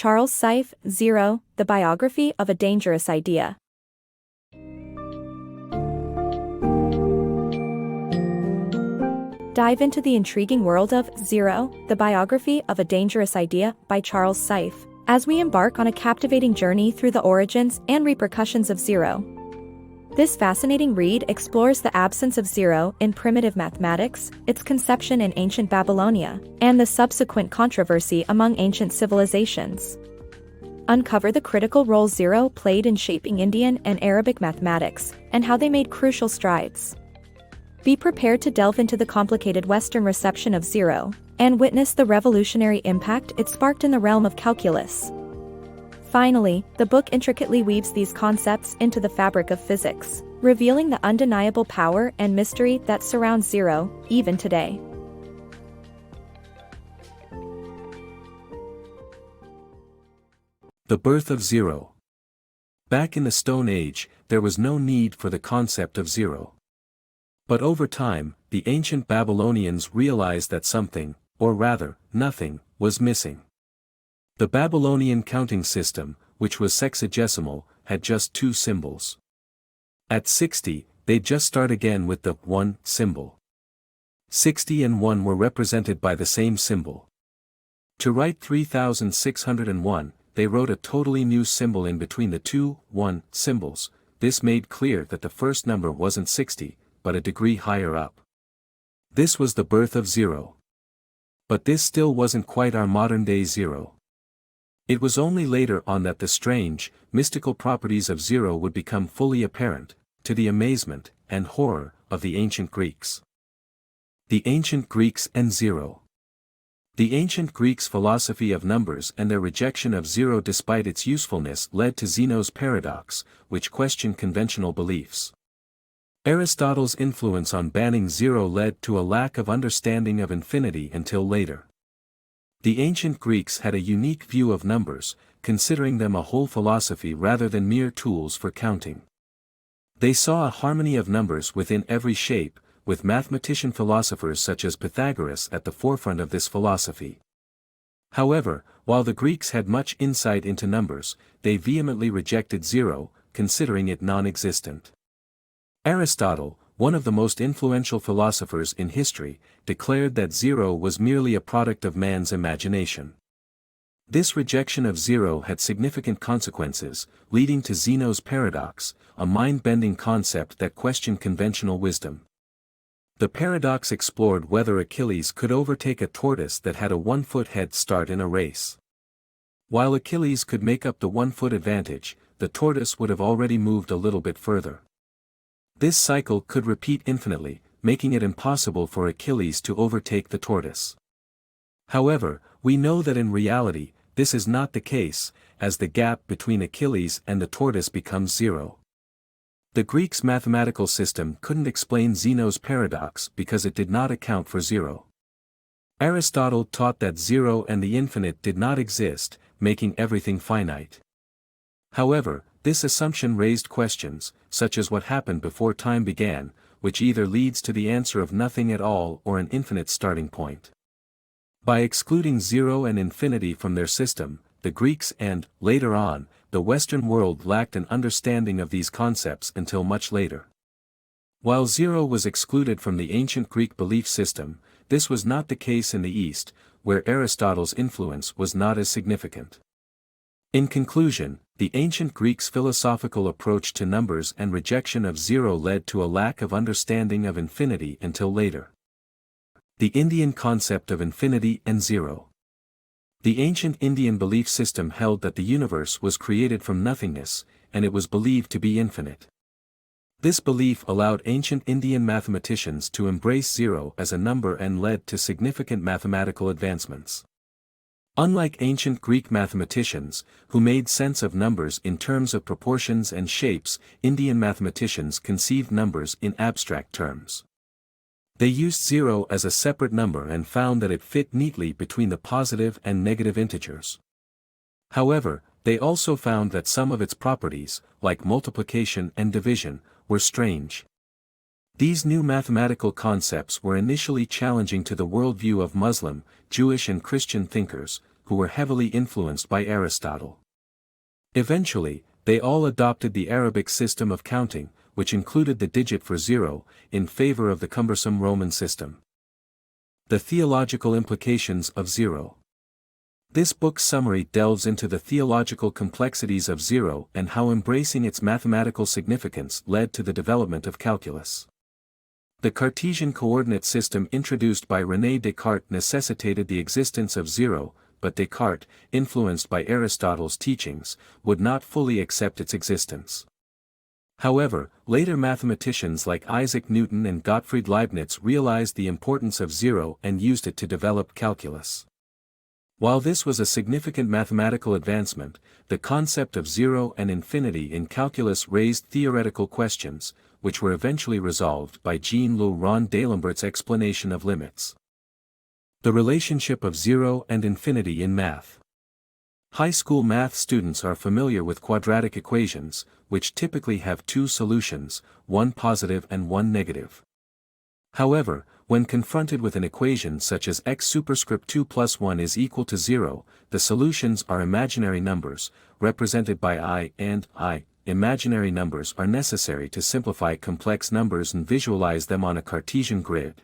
Charles Seife, Zero, The Biography of a Dangerous Idea. Dive into the intriguing world of Zero, The Biography of a Dangerous Idea by Charles Seife, as we embark on a captivating journey through the origins and repercussions of zero. This fascinating read explores the absence of zero in primitive mathematics, its conception in ancient Babylonia, and the subsequent controversy among ancient civilizations. Uncover the critical role zero played in shaping Indian and Arabic mathematics, and how they made crucial strides. Be prepared to delve into the complicated Western reception of zero, and witness the revolutionary impact it sparked in the realm of calculus. Finally, the book intricately weaves these concepts into the fabric of physics, revealing the undeniable power and mystery that surrounds zero, even today. The birth of zero. Back in the Stone Age, there was no need for the concept of zero. But over time, the ancient Babylonians realized that something, or rather, nothing, was missing. The Babylonian counting system, which was sexagesimal, had just two symbols. At 60, they'd just start again with the 1 symbol. 60 and 1 were represented by the same symbol. To write 3601, they wrote a totally new symbol in between the two 1 symbols. This made clear that the first number wasn't 60, but a degree higher up. This was the birth of zero. But this still wasn't quite our modern-day zero. It was only later on that the strange, mystical properties of zero would become fully apparent, to the amazement and horror of the ancient Greeks. The ancient Greeks and zero. The ancient Greeks' philosophy of numbers and their rejection of zero despite its usefulness led to Zeno's paradox, which questioned conventional beliefs. Aristotle's influence on banning zero led to a lack of understanding of infinity until later. The ancient Greeks had a unique view of numbers, considering them a whole philosophy rather than mere tools for counting. They saw a harmony of numbers within every shape, with mathematician philosophers such as Pythagoras at the forefront of this philosophy. However, while the Greeks had much insight into numbers, they vehemently rejected zero, considering it non-existent. Aristotle, one of the most influential philosophers in history, declared that zero was merely a product of man's imagination. This rejection of zero had significant consequences, leading to Zeno's paradox, a mind-bending concept that questioned conventional wisdom. The paradox explored whether Achilles could overtake a tortoise that had a 1-foot head start in a race. While Achilles could make up the 1-foot advantage, the tortoise would have already moved a little bit further. This cycle could repeat infinitely, making it impossible for Achilles to overtake the tortoise. However, we know that in reality, this is not the case, as the gap between Achilles and the tortoise becomes zero. The Greeks' mathematical system couldn't explain Zeno's paradox because it did not account for zero. Aristotle taught that zero and the infinite did not exist, making everything finite. However, this assumption raised questions, such as what happened before time began, which either leads to the answer of nothing at all or an infinite starting point. By excluding zero and infinity from their system, the Greeks and, later on, the Western world lacked an understanding of these concepts until much later. While zero was excluded from the ancient Greek belief system, this was not the case in the East, where Aristotle's influence was not as significant. In conclusion, the ancient Greeks' philosophical approach to numbers and rejection of zero led to a lack of understanding of infinity until later. The Indian concept of infinity and zero. The ancient Indian belief system held that the universe was created from nothingness, and it was believed to be infinite. This belief allowed ancient Indian mathematicians to embrace zero as a number and led to significant mathematical advancements. Unlike ancient Greek mathematicians, who made sense of numbers in terms of proportions and shapes, Indian mathematicians conceived numbers in abstract terms. They used zero as a separate number and found that it fit neatly between the positive and negative integers. However, they also found that some of its properties, like multiplication and division, were strange. These new mathematical concepts were initially challenging to the worldview of Muslim, Jewish and Christian thinkers, who were heavily influenced by Aristotle. Eventually, they all adopted the Arabic system of counting, which included the digit for zero, in favor of the cumbersome Roman system. The theological implications of zero. This book's summary delves into the theological complexities of zero and how embracing its mathematical significance led to the development of calculus. The Cartesian coordinate system introduced by René Descartes necessitated the existence of zero, but Descartes, influenced by Aristotle's teachings, would not fully accept its existence. However, later mathematicians like Isaac Newton and Gottfried Leibniz realized the importance of zero and used it to develop calculus. While this was a significant mathematical advancement, the concept of zero and infinity in calculus raised theoretical questions, which were eventually resolved by Jean-Le Rond d'Alembert's explanation of limits. The relationship of zero and infinity in math. High school math students are familiar with quadratic equations, which typically have two solutions, one positive and one negative. However, when confronted with an equation such as x superscript 2 plus 1 is equal to 0, the solutions are imaginary numbers, represented by I and I. Imaginary numbers are necessary to simplify complex numbers and visualize them on a Cartesian grid.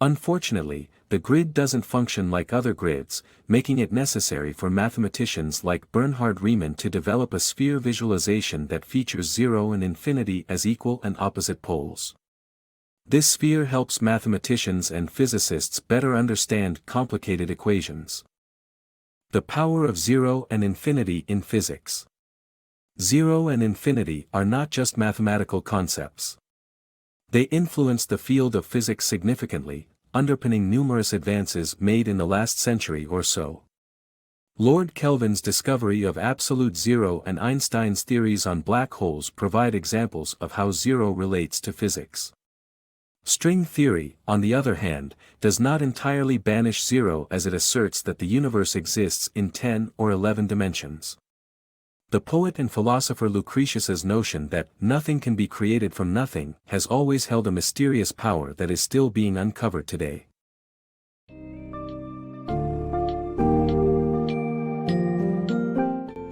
Unfortunately, the grid doesn't function like other grids, making it necessary for mathematicians like Bernhard Riemann to develop a sphere visualization that features zero and infinity as equal and opposite poles. This sphere helps mathematicians and physicists better understand complicated equations. The power of zero and infinity in physics. Zero and infinity are not just mathematical concepts. They influence the field of physics significantly, underpinning numerous advances made in the last century or so. Lord Kelvin's discovery of absolute zero and Einstein's theories on black holes provide examples of how zero relates to physics. String theory, on the other hand, does not entirely banish zero as it asserts that the universe exists in 10 or 11 dimensions. The poet and philosopher Lucretius's notion that nothing can be created from nothing has always held a mysterious power that is still being uncovered today.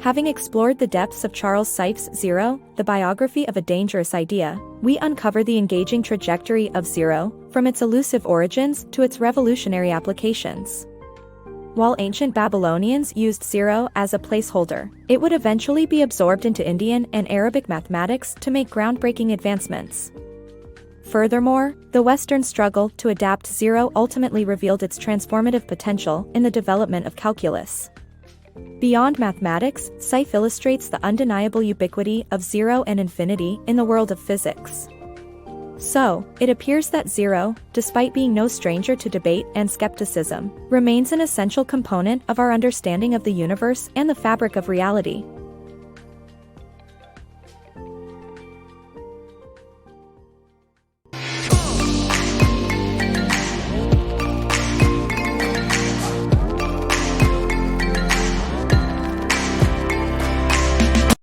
Having explored the depths of Charles Seife's Zero, the biography of a dangerous idea, we uncover the engaging trajectory of zero, from its elusive origins to its revolutionary applications. While ancient Babylonians used zero as a placeholder, it would eventually be absorbed into Indian and Arabic mathematics to make groundbreaking advancements. Furthermore, the Western struggle to adapt zero ultimately revealed its transformative potential in the development of calculus. Beyond mathematics, Seife illustrates the undeniable ubiquity of zero and infinity in the world of physics. So, it appears that zero, despite being no stranger to debate and skepticism, remains an essential component of our understanding of the universe and the fabric of reality.